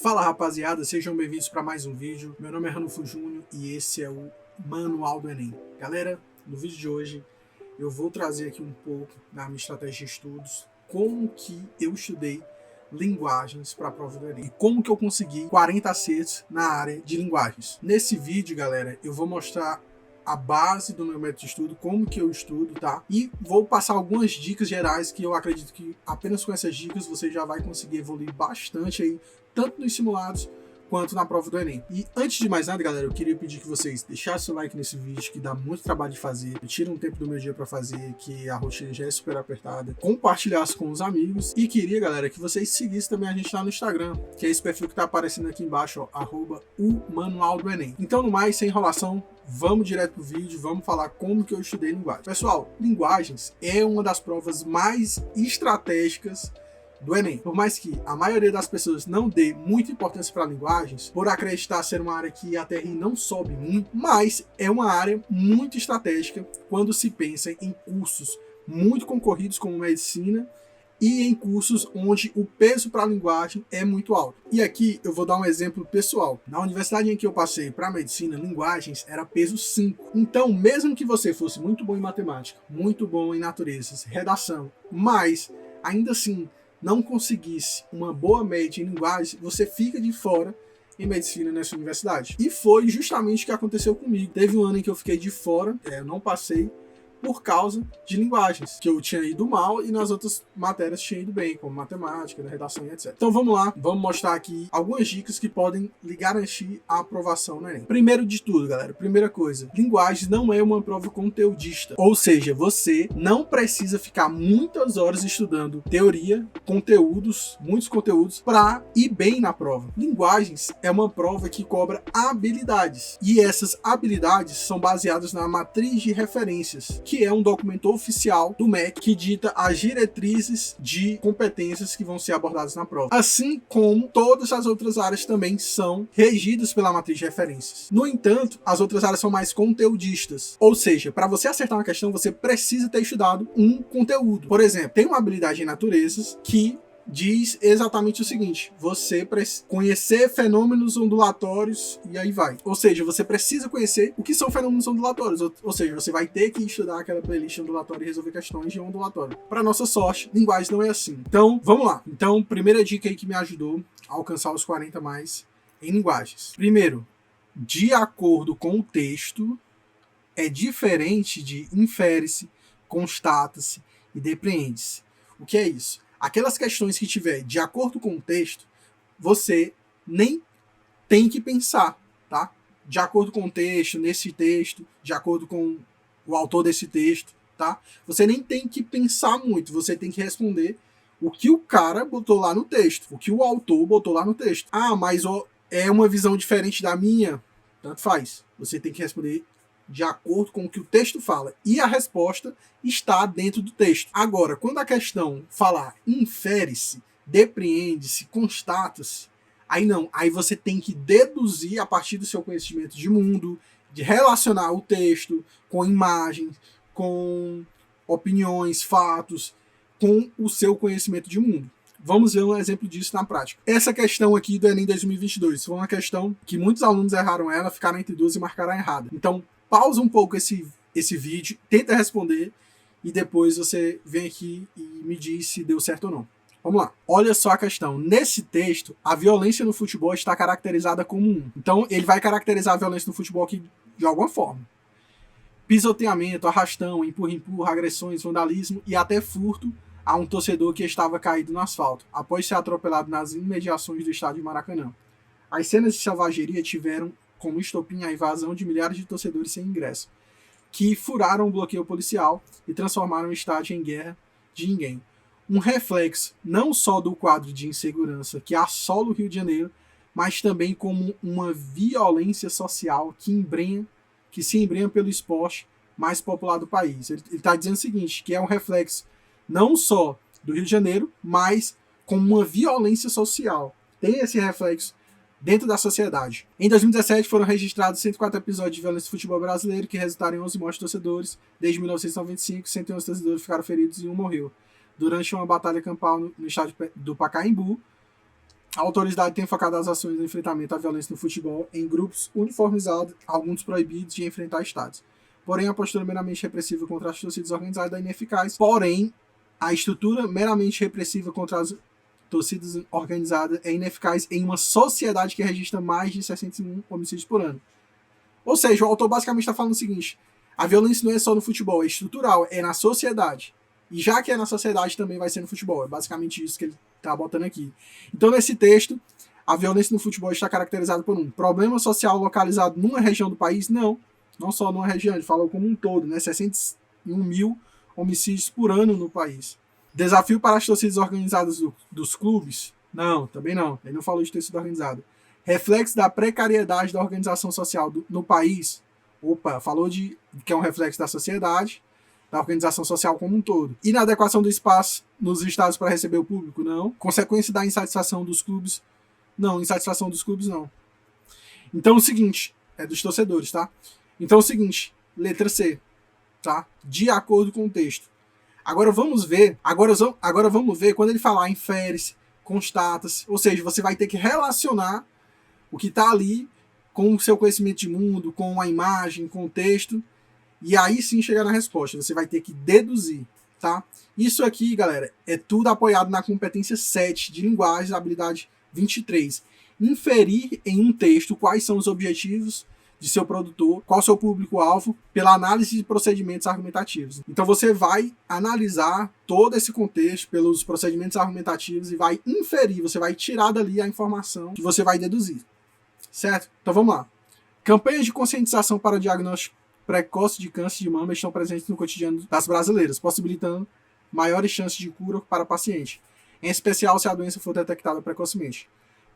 Fala rapaziada, sejam bem-vindos para mais um vídeo. Meu nome é Ranulfo Júnior e esse é o Manual do Enem. Galera, no vídeo de hoje eu vou trazer aqui um pouco da minha estratégia de estudos, como que eu estudei linguagens para a prova do Enem e como que eu consegui 40 acertos na área de linguagens. Nesse vídeo, galera, eu vou mostrar a base do meu método de estudo, como que eu estudo, tá? E vou passar algumas dicas gerais que eu acredito que apenas com essas dicas você já vai conseguir evoluir bastante aí, tanto nos simulados quanto na prova do Enem. E antes de mais nada, galera, eu queria pedir que vocês deixassem o like nesse vídeo, que dá muito trabalho de fazer, tira um tempo do meu dia para fazer, que a rotina já é super apertada, compartilhasse com os amigos, e queria, galera, que vocês seguissem também a gente lá no Instagram, que é esse perfil que tá aparecendo aqui embaixo, ó, @o_manual_do_enem. Então, no mais, sem enrolação, vamos direto pro vídeo, vamos falar como que eu estudei linguagem. Pessoal, linguagens é uma das provas mais estratégicas do Enem. Por mais que a maioria das pessoas não dê muita importância para linguagens, por acreditar ser uma área que a TRI não sobe muito, mas é uma área muito estratégica quando se pensa em cursos muito concorridos como medicina e em cursos onde o peso para a linguagem é muito alto. E aqui eu vou dar um exemplo pessoal. Na universidade em que eu passei para medicina, linguagens era peso 5. Então, mesmo que você fosse muito bom em matemática, muito bom em naturezas, redação, mas ainda assim não conseguisse uma boa média em linguagem, você fica de fora em medicina nessa universidade. E foi justamente o que aconteceu comigo. Teve um ano em que eu fiquei de fora, eu não passei, por causa de linguagens, que eu tinha ido mal e nas outras matérias tinha ido bem, como matemática, redação e etc. Então vamos lá, vamos mostrar aqui algumas dicas que podem lhe garantir a aprovação no Enem. Primeiro de tudo, galera, primeira coisa, linguagens não é uma prova conteudista, ou seja, você não precisa ficar muitas horas estudando teoria, conteúdos, muitos conteúdos, para ir bem na prova. Linguagens é uma prova que cobra habilidades, e essas habilidades são baseadas na matriz de referências, que é um documento oficial do MEC que dita as diretrizes de competências que vão ser abordadas na prova. Assim como todas as outras áreas também são regidas pela matriz de referências. No entanto, as outras áreas são mais conteudistas. Ou seja, para você acertar uma questão, você precisa ter estudado um conteúdo. Por exemplo, tem uma habilidade em naturezas que diz exatamente o seguinte: você precisa conhecer fenômenos ondulatórios e aí vai. Ou seja, você precisa conhecer o que são fenômenos ondulatórios. Ou seja, você vai ter que estudar aquela playlist ondulatória e resolver questões de ondulatório. Para nossa sorte, linguagem não é assim. Então, vamos lá. Então, primeira dica aí que me ajudou a alcançar os 40 mais em linguagens. Primeiro, de acordo com o texto, é diferente de infere-se, constata-se e depreende-se. O que é isso? Aquelas questões que tiver de acordo com o texto, você nem tem que pensar, tá? De acordo com o texto, nesse texto, de acordo com o autor desse texto, tá? Você nem tem que pensar muito, você tem que responder o que o cara botou lá no texto, o que o autor botou lá no texto. Ah, mas é uma visão diferente da minha? Tanto faz. Você tem que responder de acordo com o que o texto fala. E a resposta está dentro do texto. Agora, quando a questão falar infere-se, depreende-se, constata-se, aí não. Aí você tem que deduzir a partir do seu conhecimento de mundo, de relacionar o texto com imagens, com opiniões, fatos, com o seu conhecimento de mundo. Vamos ver um exemplo disso na prática. Essa questão aqui do Enem 2022 foi uma questão que muitos alunos erraram ela, ficaram entre duas e marcaram errada. Então, pausa um pouco esse vídeo, tenta responder e depois você vem aqui e me diz se deu certo ou não. Vamos lá. Olha só a questão. Nesse texto, a violência no futebol está caracterizada como 1. Então, ele vai caracterizar a violência no futebol aqui de alguma forma. Pisoteamento, arrastão, empurra-empurra, agressões, vandalismo e até furto a um torcedor que estava caído no asfalto, após ser atropelado nas imediações do estádio Maracanã. As cenas de selvageria tiveram como estopim a invasão de milhares de torcedores sem ingresso, que furaram o bloqueio policial e transformaram o estádio em guerra de ninguém. Um reflexo não só do quadro de insegurança que assola o Rio de Janeiro, mas também como uma violência social que se embrenha pelo esporte mais popular do país. Ele está dizendo o seguinte, que é um reflexo não só do Rio de Janeiro, mas com uma violência social. Tem esse reflexo dentro da sociedade. Em 2017 foram registrados 104 episódios de violência no futebol brasileiro que resultaram em 11 mortes de torcedores. Desde 1995, 111 torcedores ficaram feridos e um morreu. Durante uma batalha campal no estádio do Pacaembu, A autoridade tem focado as ações no enfrentamento à violência no futebol em grupos uniformizados, alguns proibidos de enfrentar estados. Porém, a postura meramente repressiva contra as torcidas organizadas é ineficaz. Porém, a estrutura meramente repressiva contra as torcidas organizadas é ineficaz em uma sociedade que registra mais de 61 homicídios por ano. Ou seja, o autor basicamente está falando o seguinte: a violência não é só no futebol, é estrutural, é na sociedade. E já que é na sociedade, também vai ser no futebol. É basicamente isso que ele está botando aqui. Então, nesse texto, a violência no futebol está caracterizada por um problema social localizado numa região do país? Não. Não só numa região, ele falou como um todo, né? 61 mil homicídios por ano no país. Desafio para as torcidas organizadas dos clubes? Não, também não. Ele não falou de torcida organizada. Reflexo da precariedade da organização social no país? Opa, falou de que é um reflexo da sociedade, da organização social como um todo. Inadequação do espaço nos estados para receber o público? Não. Consequência da insatisfação dos clubes? Não, insatisfação dos clubes não. Então o seguinte, é dos torcedores, tá? Então é o seguinte, letra C, tá? De acordo com o texto. Agora vamos ver quando ele falar infere-se, constata-se, ou seja, você vai ter que relacionar o que está ali com o seu conhecimento de mundo, com a imagem, com o texto, e aí sim chegar na resposta. Você vai ter que deduzir, tá? Isso aqui, galera, é tudo apoiado na competência 7 de linguagem da habilidade 23. Inferir em um texto quais são os objetivos de seu produtor, qual o seu público-alvo, pela análise de procedimentos argumentativos. Então você vai analisar todo esse contexto pelos procedimentos argumentativos e vai inferir, você vai tirar dali a informação que você vai deduzir. Certo? Então vamos lá. Campanhas de conscientização para o diagnóstico precoce de câncer de mama estão presentes no cotidiano das brasileiras, possibilitando maiores chances de cura para o paciente, em especial se a doença for detectada precocemente.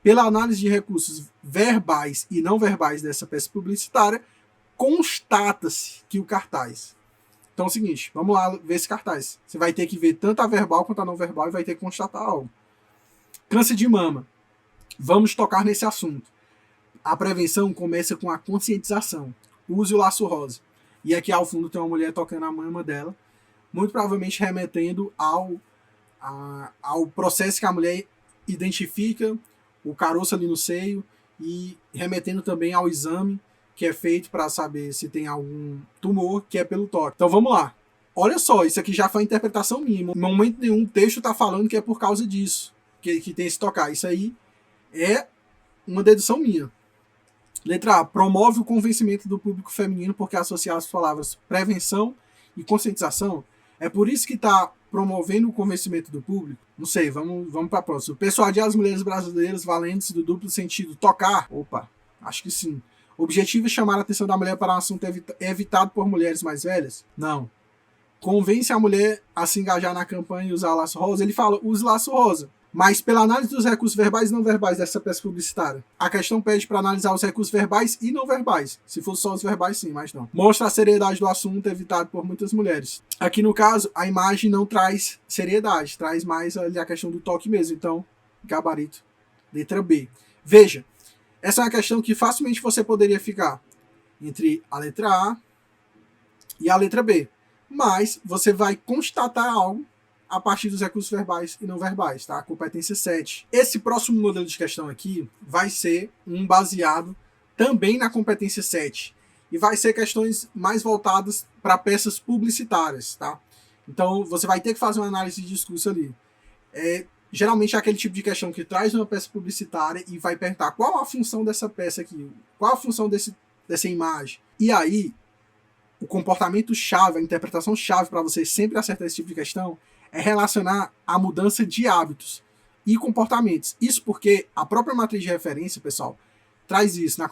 Pela análise de recursos verbais e não verbais dessa peça publicitária, constata-se que o cartaz... Então é o seguinte, vamos lá ver esse cartaz. Você vai ter que ver tanto a verbal quanto a não verbal e vai ter que constatar algo. Câncer de mama. Vamos tocar nesse assunto. A prevenção começa com a conscientização. Use o laço rosa. E aqui ao fundo tem uma mulher tocando a mama dela, muito provavelmente remetendo ao processo que a mulher identifica o caroço ali no seio e remetendo também ao exame que é feito para saber se tem algum tumor, que é pelo toque. Então vamos lá. Olha só, isso aqui já foi a interpretação minha. Em momento nenhum o texto está falando que é por causa disso, que tem esse tocar. Isso aí é uma dedução minha. Letra A. Promove o convencimento do público feminino porque associa as palavras prevenção e conscientização. É por isso que está promovendo o convencimento do público? Não sei, vamos para a próxima. Persuadir as mulheres brasileiras valendo-se do duplo sentido tocar? Opa, acho que sim. O objetivo é chamar a atenção da mulher para um assunto evitado por mulheres mais velhas? Não. Convence a mulher a se engajar na campanha e usar laço rosa? Ele fala, use laço rosa. Mas pela análise dos recursos verbais e não verbais dessa peça publicitária, a questão pede para analisar os recursos verbais e não verbais. Se fosse só os verbais, sim, mas não. Mostra a seriedade do assunto evitado por muitas mulheres. Aqui no caso, a imagem não traz seriedade, traz mais ali a questão do toque mesmo. Então, gabarito, letra B. Veja, essa é uma questão que facilmente você poderia ficar entre a letra A e a letra B. Mas você vai constatar algo a partir dos recursos verbais e não verbais, tá? Competência 7. Esse próximo modelo de questão aqui vai ser um baseado também na competência 7. E vai ser questões mais voltadas para peças publicitárias, tá? Então, você vai ter que fazer uma análise de discurso ali. Geralmente é aquele tipo de questão que traz uma peça publicitária e vai perguntar qual a função dessa peça aqui, qual a função dessa imagem. E aí, o comportamento-chave, a interpretação-chave para você sempre acertar esse tipo de questão é relacionar a mudança de hábitos e comportamentos. Isso porque a própria matriz de referência, pessoal, traz isso na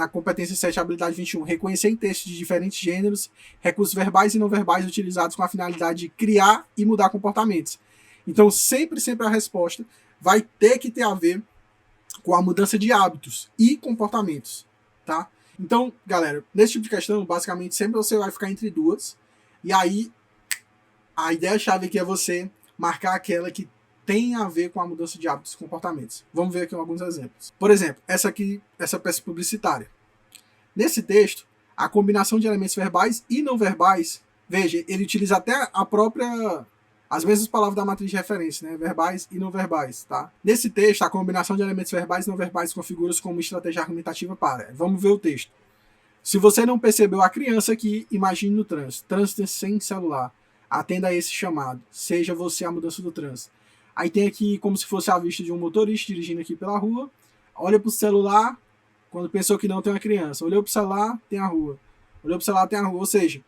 competência 7, habilidade 21, reconhecer em textos de diferentes gêneros, recursos verbais e não verbais utilizados com a finalidade de criar e mudar comportamentos. Então, sempre a resposta vai ter que ter a ver com a mudança de hábitos e comportamentos, tá? Então, galera, nesse tipo de questão, basicamente, sempre você vai ficar entre duas, e aí a ideia-chave aqui é você marcar aquela que tem a ver com a mudança de hábitos e comportamentos. Vamos ver aqui alguns exemplos. Por exemplo, essa peça publicitária. Nesse texto, a combinação de elementos verbais e não verbais, veja, ele utiliza até a própria As mesmas palavras da matriz de referência, né? Verbais e não verbais, tá? Nesse texto, a combinação de elementos verbais e não verbais configura-se como estratégia argumentativa para. Vamos ver o texto. Se você não percebeu a criança aqui, imagine no trânsito. Trânsito sem celular. Atenda a esse chamado. Seja você a mudança do trânsito. Aí tem aqui como se fosse a vista de um motorista dirigindo aqui pela rua. Olha para o celular, quando pensou que não, tem uma criança. Olhou para o celular, tem a rua. Olhou para o celular, tem a rua. Ou seja,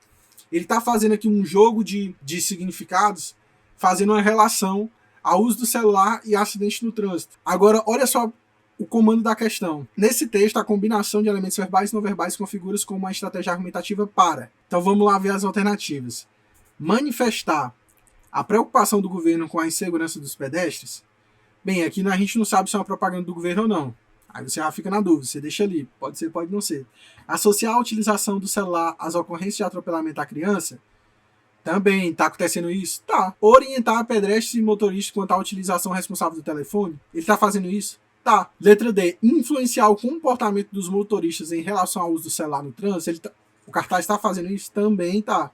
ele está fazendo aqui um jogo de significados, fazendo uma relação ao uso do celular e acidente no trânsito. Agora, olha só o comando da questão. Nesse texto, a combinação de elementos verbais e não verbais configura-se como uma estratégia argumentativa para. Então vamos lá ver as alternativas. Manifestar a preocupação do governo com a insegurança dos pedestres. Bem, aqui a gente não sabe se é uma propaganda do governo ou não. Aí você já fica na dúvida, você deixa ali. Pode ser, pode não ser. Associar a utilização do celular às ocorrências de atropelamento à criança. Também, tá acontecendo isso? Tá. Orientar pedestres e motoristas quanto à utilização responsável do telefone. Ele tá fazendo isso? Tá. Letra D. Influenciar o comportamento dos motoristas em relação ao uso do celular no trânsito. O cartaz está fazendo isso? Também tá.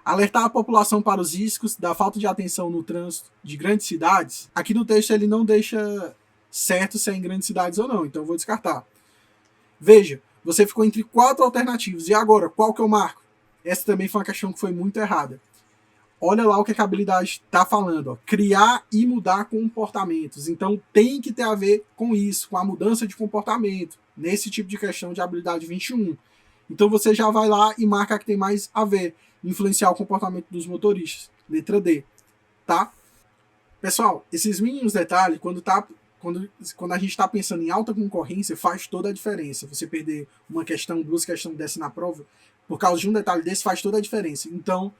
Alertar a população para os riscos da falta de atenção no trânsito de grandes cidades. Aqui no texto ele não deixa certo se é em grandes cidades ou não, então eu vou descartar. Veja, você ficou entre 4 alternativas. E agora, qual que eu marco? Essa também foi uma questão que foi muito errada. Olha lá o que a habilidade está falando. Ó. Criar e mudar comportamentos. Então tem que ter a ver com isso, com a mudança de comportamento, nesse tipo de questão de habilidade 21. Então você já vai lá e marca que tem mais a ver. Influenciar o comportamento dos motoristas. Letra D. Tá? Pessoal, esses mínimos detalhes, quando a gente está pensando em alta concorrência, faz toda a diferença. Você perder uma questão, 2 questões dessa na prova, por causa de um detalhe desse, faz toda a diferença. Então,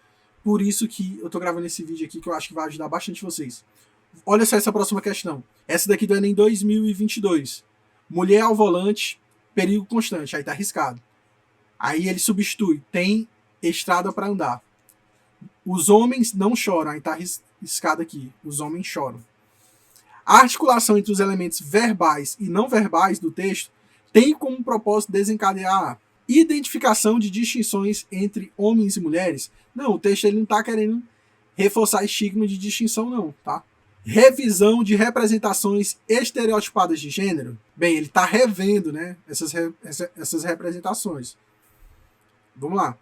por isso que eu estou gravando esse vídeo aqui, que eu acho que vai ajudar bastante vocês. Olha só essa próxima questão. Essa daqui do Enem 2022. Mulher ao volante, perigo constante. Aí tá arriscado. Aí ele substitui. Tem estrada para andar. Os homens não choram. Aí tá arriscado aqui. Os homens choram. A articulação entre os elementos verbais e não verbais do texto tem como propósito desencadear a identificação de distinções entre homens e mulheres. Não, o texto ele não está querendo reforçar estigma de distinção, não, tá? Revisão de representações estereotipadas de gênero. Bem, ele está revendo, né, essas representações. Vamos lá.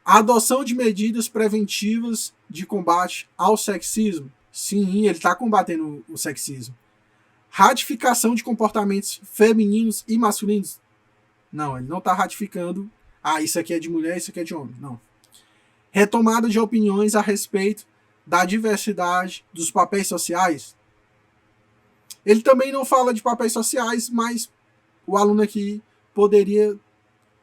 A adoção de medidas preventivas de combate ao sexismo. Sim, ele está combatendo o sexismo. Ratificação de comportamentos femininos e masculinos. Não, ele não está ratificando. Ah, isso aqui é de mulher, isso aqui é de homem. Não. Retomada de opiniões a respeito da diversidade dos papéis sociais. Ele também não fala de papéis sociais, mas o aluno aqui poderia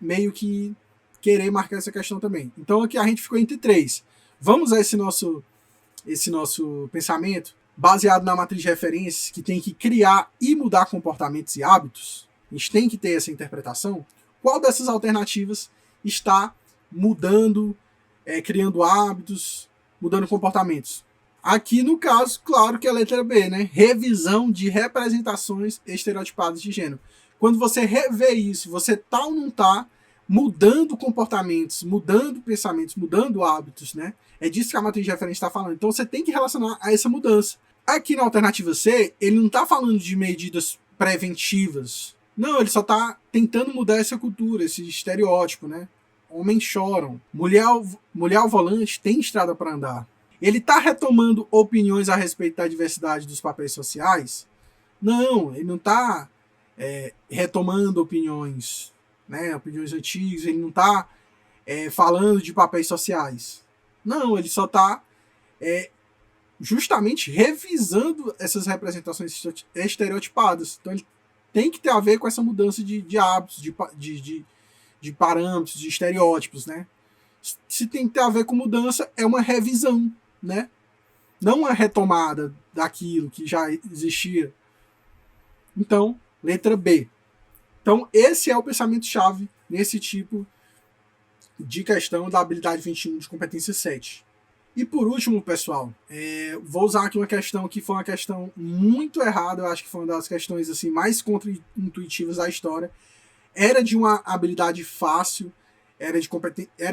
meio que querer marcar essa questão também. Então aqui a gente ficou entre 3. Vamos a esse nosso pensamento baseado na matriz de referências, que tem que criar e mudar comportamentos e hábitos. A gente tem que ter essa interpretação. Qual dessas alternativas está mudando, criando hábitos, mudando comportamentos? Aqui, no caso, claro que é a letra B, né? Revisão de representações estereotipadas de gênero. Quando você revê isso, você tá ou não tá mudando comportamentos, mudando pensamentos, mudando hábitos, né? É disso que a matriz de referência está falando. Então você tem que relacionar a essa mudança. Aqui na alternativa C, ele não está falando de medidas preventivas. Não, ele só está tentando mudar essa cultura, esse estereótipo, né? Homens choram. Mulher ao volante tem estrada para andar. Ele está retomando opiniões a respeito da diversidade dos papéis sociais? Não, ele não está retomando opiniões, né? Opiniões antigas. Ele não está falando de papéis sociais. Não, ele só está justamente revisando essas representações estereotipadas. Então ele tem que ter a ver com essa mudança de hábitos, de parâmetros, de estereótipos, né? Se tem que ter a ver com mudança, é uma revisão, né? Não uma retomada daquilo que já existia. Então, letra B. Então, esse é o pensamento-chave nesse tipo de questão da habilidade 21 de competência 7. E por último, pessoal, vou usar aqui uma questão que foi uma questão muito errada, eu acho que foi uma das questões assim, mais contra-intuitivas da história. Era de uma habilidade fácil, era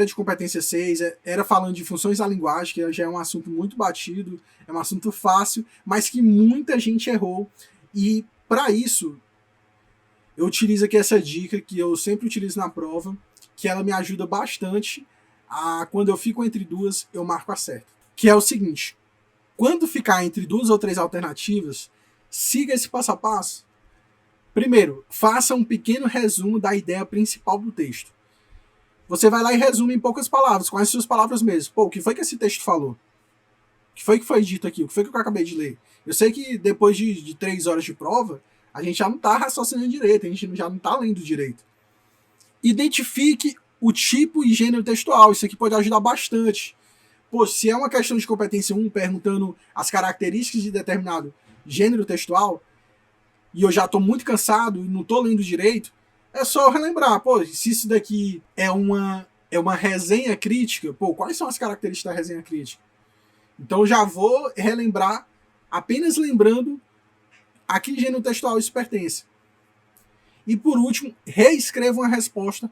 de competência 6, era falando de funções da linguagem, que já é um assunto muito batido, é um assunto fácil, mas que muita gente errou. E para isso, eu utilizo aqui essa dica que eu sempre utilizo na prova, que ela me ajuda bastante a, quando eu fico entre duas, eu marco a certa. Que é o seguinte: quando ficar entre 2 ou 3 alternativas, siga esse passo a passo. Primeiro, faça um pequeno resumo da ideia principal do texto. Você vai lá e resume em poucas palavras, com as suas palavras mesmo. Pô, o que foi que esse texto falou? O que foi dito aqui? O que foi que eu acabei de ler? Eu sei que depois de 3 horas de prova, a gente já não está raciocinando direito, a gente já não está lendo direito. Identifique o tipo e gênero textual. Isso aqui pode ajudar bastante. Pô, se é uma questão de competência 1, perguntando as características de determinado gênero textual, e eu já estou muito cansado e não estou lendo direito, é só relembrar, pô, se isso daqui é uma resenha crítica, pô, quais são as características da resenha crítica? Então eu já vou relembrar, apenas lembrando a que gênero textual isso pertence. E por último, reescreva uma resposta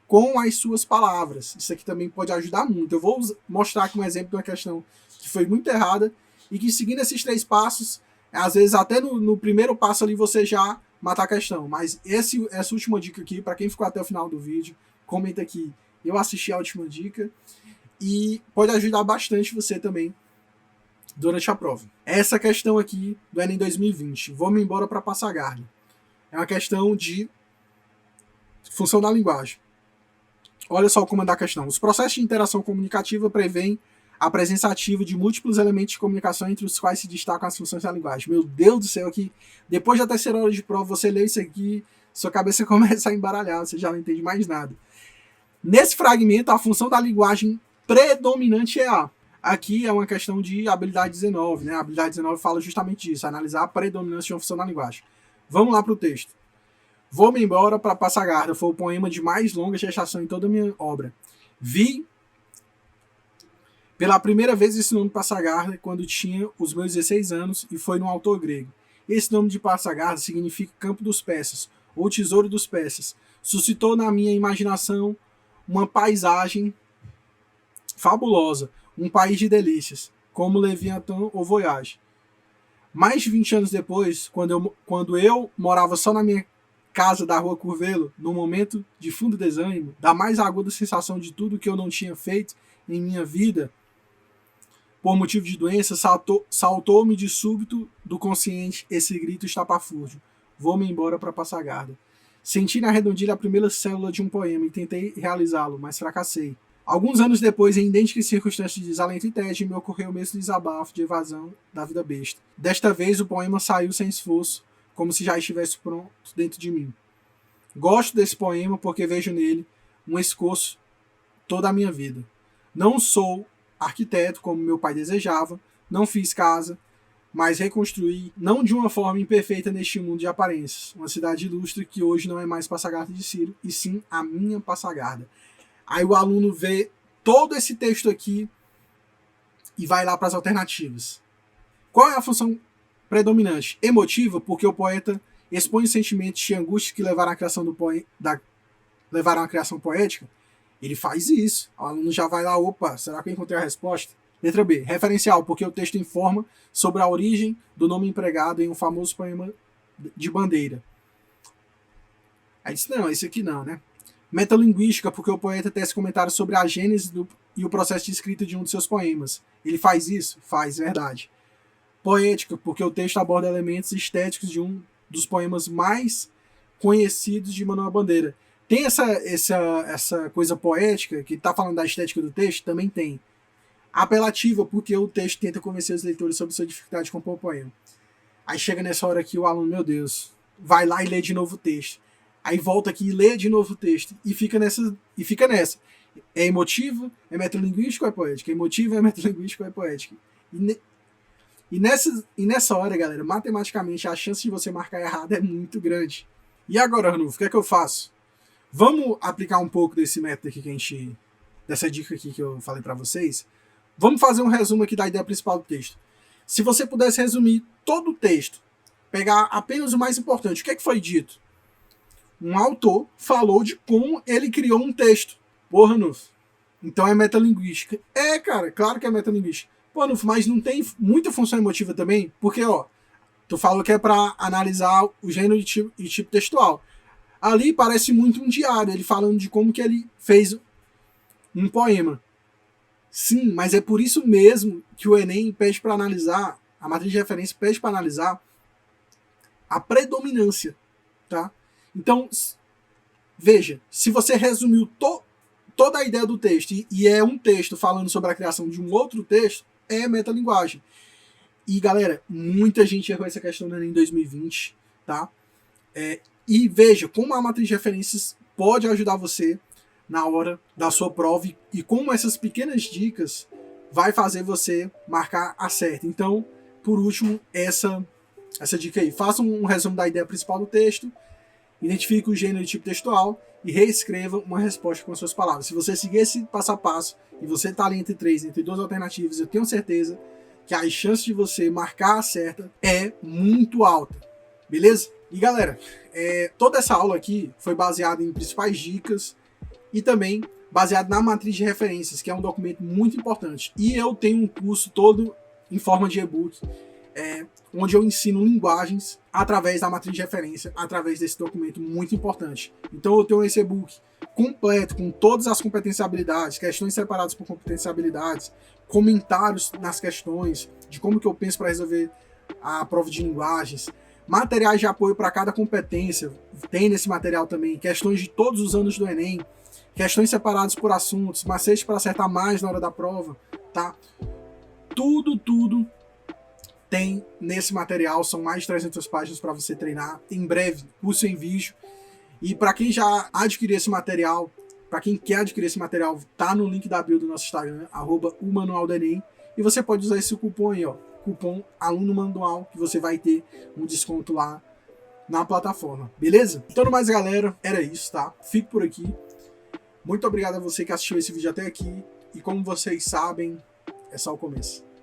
com as suas palavras. Isso aqui também pode ajudar muito. Eu vou mostrar aqui um exemplo de uma questão que foi muito errada e que, seguindo esses 3 passos, às vezes até no primeiro passo ali você já mata a questão. Mas essa última dica aqui, para quem ficou até o final do vídeo, comenta aqui: eu assisti a última dica, e pode ajudar bastante você também durante a prova. Essa questão aqui do Enem 2020, vou-me embora para Passagarda, é uma questão de função da linguagem. Olha só como é da questão. Os processos de interação comunicativa prevêem a presença ativa de múltiplos elementos de comunicação, entre os quais se destacam as funções da linguagem. Meu Deus do céu, aqui, depois da 3ª hora de prova, você lê isso aqui, sua cabeça começa a embaralhar, você já não entende mais nada. Nesse fragmento, a função da linguagem predominante é A. Aqui é uma questão de habilidade 19, né? A habilidade 19 fala justamente disso, analisar a predominância de uma função da linguagem. Vamos lá para o texto. Vou-me embora para Passagarda foi o poema de mais longa gestação em toda a minha obra. Vi pela primeira vez esse nome Passagarda quando tinha os meus 16 anos e foi num autor grego. Esse nome de Passagarda significa campo dos persas, ou tesouro dos persas. Suscitou na minha imaginação uma paisagem fabulosa, um país de delícias, como Leviatã ou Voyage. Mais de 20 anos depois, quando eu morava só na minha casa da Rua Curvelo, no momento de fundo desânimo, da mais aguda sensação de tudo que eu não tinha feito em minha vida, por motivo de doença, saltou-me de súbito do consciente esse grito estapafúrdio: vou-me embora para Passagarda. Senti na redondilha a primeira célula de um poema e tentei realizá-lo, mas fracassei. Alguns anos depois, em idênticas circunstâncias de desalento e tédio, me ocorreu o mesmo desabafo de evasão da vida besta. Desta vez, o poema saiu sem esforço, como se já estivesse pronto dentro de mim. Gosto desse poema porque vejo nele um esforço toda a minha vida. Não sou arquiteto como meu pai desejava, não fiz casa, mas reconstruí, não de uma forma imperfeita neste mundo de aparências, uma cidade ilustre que hoje não é mais Passagarda de Ciro, e sim a minha Passagarda. Aí o aluno vê todo esse texto aqui e vai lá para as alternativas. Qual é a função predominante? Emotiva, porque o poeta expõe os sentimentos de angústia que levaram à criação levaram à criação poética. Ele faz isso. O aluno já vai lá, opa, será que eu encontrei a resposta? Letra B, referencial, porque o texto informa sobre a origem do nome empregado em um famoso poema de Bandeira. Aí disse, não, esse aqui não, né? Metalinguística, porque o poeta tece comentários sobre a gênese e o processo de escrita de um de seus poemas. Ele faz isso? Faz, verdade. Poética, porque o texto aborda elementos estéticos de um dos poemas mais conhecidos de Manuel Bandeira. Tem essa coisa poética, que está falando da estética do texto? Também tem. Apelativa, porque o texto tenta convencer os leitores sobre sua dificuldade de compor o poema. Aí chega nessa hora aqui o aluno, meu Deus, vai lá e lê de novo o texto. Aí volta aqui e lê de novo o texto. E fica nessa. É emotiva, é metalinguístico ou é poética? É emotiva, é metalinguístico ou é poética? E nessa hora, galera, matematicamente, a chance de você marcar errado é muito grande. E agora, Ranulfo, o que é que eu faço? Vamos aplicar um pouco desse método aqui dessa dica aqui que eu falei para vocês. Vamos fazer um resumo aqui da ideia principal do texto. Se você pudesse resumir todo o texto, pegar apenas o mais importante, o que é que foi dito? Um autor falou de como ele criou um texto. Porra, Nuf, então é metalinguística. É, cara, claro que é metalinguística. Pô, Nuf, mas não tem muita função emotiva também? Porque, ó, tu falou que é pra analisar o gênero e tipo textual. Ali parece muito um diário, ele falando de como que ele fez um poema. Sim, mas é por isso mesmo que o Enem pede para analisar, a matriz de referência pede para analisar a predominância, tá? Então, veja, se você resumiu toda a ideia do texto e é um texto falando sobre a criação de um outro texto, é metalinguagem. E, galera, muita gente errou essa questão no Enem 2020, tá? E veja como a matriz de referências pode ajudar você na hora da sua prova e como essas pequenas dicas vai fazer você marcar a certa. Então, por último, essa dica aí. Faça um resumo da ideia principal do texto, identifique o gênero e tipo textual e reescreva uma resposta com as suas palavras. Se você seguir esse passo a passo e você está ali entre duas alternativas, eu tenho certeza que a chance de você marcar a certa é muito alta. Beleza? E galera, toda essa aula aqui foi baseada em principais dicas e também baseado na matriz de referências, que é um documento muito importante. E eu tenho um curso todo em forma de e-book, onde eu ensino linguagens através da matriz de referência, através desse documento muito importante. Então eu tenho esse e-book completo, com todas as competenciabilidades, questões separadas por competenciabilidades, comentários nas questões, de como que eu penso para resolver a prova de linguagens, materiais de apoio para cada competência, tem nesse material também, questões de todos os anos do Enem, questões separadas por assuntos, macetes para acertar mais na hora da prova, tá? Tudo tem nesse material, são mais de 300 páginas para você treinar. Em breve, curso em vídeo. E para quem já adquiriu esse material, para quem quer adquirir esse material, tá no link da bio do nosso Instagram, @o_manual_do_enem, e você pode usar esse cupom aí, ó, cupom aluno manual, que você vai ter um desconto lá na plataforma, beleza? Então, no mais, galera, era isso, tá? Fico por aqui. Muito obrigado a você que assistiu esse vídeo até aqui. E como vocês sabem, é só o começo.